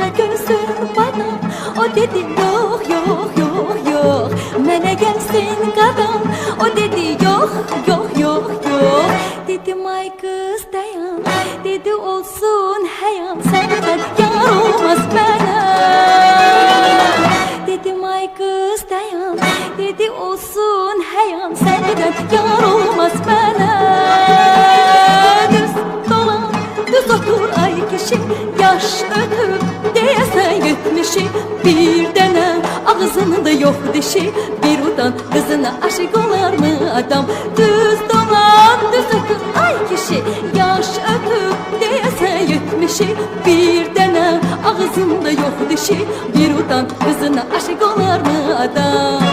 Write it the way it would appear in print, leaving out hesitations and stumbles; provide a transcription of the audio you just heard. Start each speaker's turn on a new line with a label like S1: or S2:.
S1: qara gözüm bana. O dedi yok yok yok yok, mənə gəlsin qadam. O dedi yok yok yok yok. Dedim ay kız dayan, dedi olsun həyan, səndən yar olmaz mənə. Dedim ay kız dayan, dedi olsun həyan, səndən yar olmaz mənə. Düz dolan, düz otur ay kişi, yaş ötüb deyəsən 70'i. Bir dənə ağzında yok dişi, bir utan kızına aşık olar mı adam? Düz dolan, düz otur ay kişi, yaş ötüb deyəsən 70'i. Bir dənə ağzında yok dişi, bir utan kızına aşık olar mı adam?